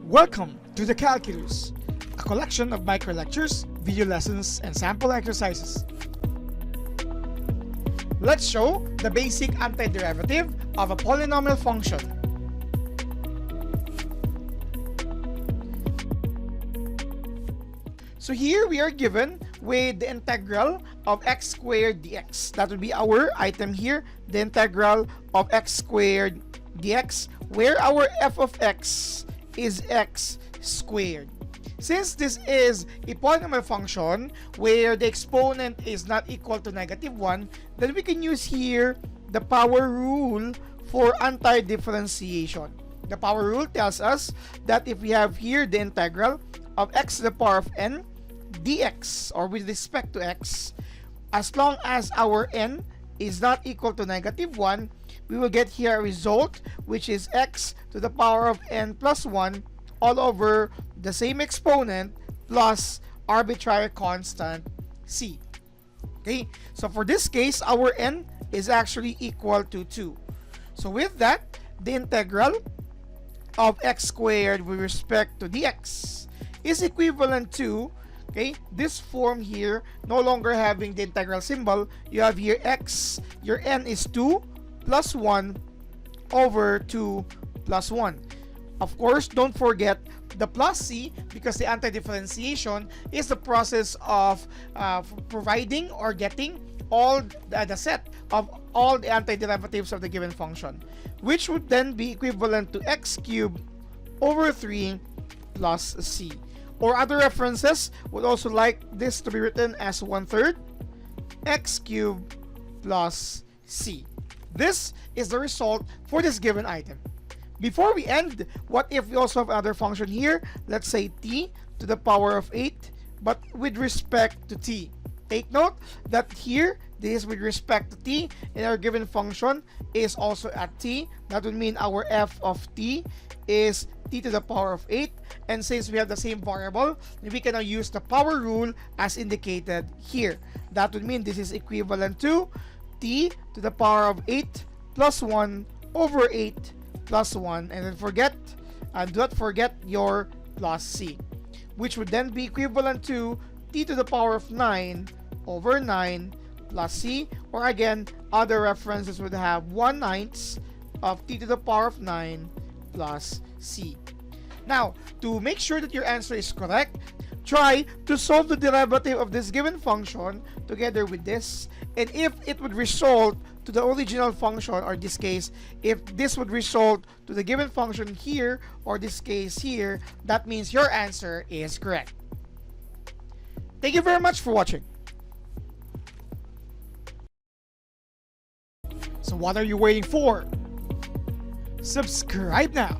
Welcome to the Calculus, a collection of micro lectures, video lessons, and sample exercises. Let's show the basic antiderivative of a polynomial function. So here we are given with the integral of x squared dx. That would be our item here, the integral of x squared dx, where our f of x is x squared. Since this is a polynomial function where the exponent is not equal to -1, then we can use here the power rule for anti-differentiation. The power rule tells us that if we have here the integral of x to the power of n dx, or with respect to x, as long as our n is not equal to -1, we will get here a result which is x to the power of n plus 1 all over the same exponent plus arbitrary constant c. Okay, so for this case, our n is actually equal to 2. So with that, the integral of x squared with respect to dx is equivalent to, okay, this form here, no longer having the integral symbol. You have here x, your n is 2 plus 1 over 2 plus 1. Of course, don't forget the plus c, because the anti-differentiation is the process of providing or getting all the set of all the antiderivatives of the given function, which would then be equivalent to x cubed over 3 plus c. Or other references would also like this to be written as 1/3 x cubed plus c. This is the result for this given item. Before we end, what if we also have another function here? Let's say t to the power of 8, but with respect to t. Take note that here, this with respect to t in our given function is also at t. That would mean our f of t is t to the power of 8. And since we have the same variable, we can now use the power rule as indicated here. That would mean this is equivalent to t to the power of 8 plus 1 over 8 plus 1. And then do not forget your plus c, which would then be equivalent to t to the power of 9 over 9 plus c, or again, other references would have 1/9 of t to the power of 9 plus c. Now, to make sure that your answer is correct, try to solve the derivative of this given function together with this, and if it would result to the original function, or this case, if this would result to the given function here, or this case here, that means your answer is correct. Thank you very much for watching. So what are you waiting for? Subscribe now.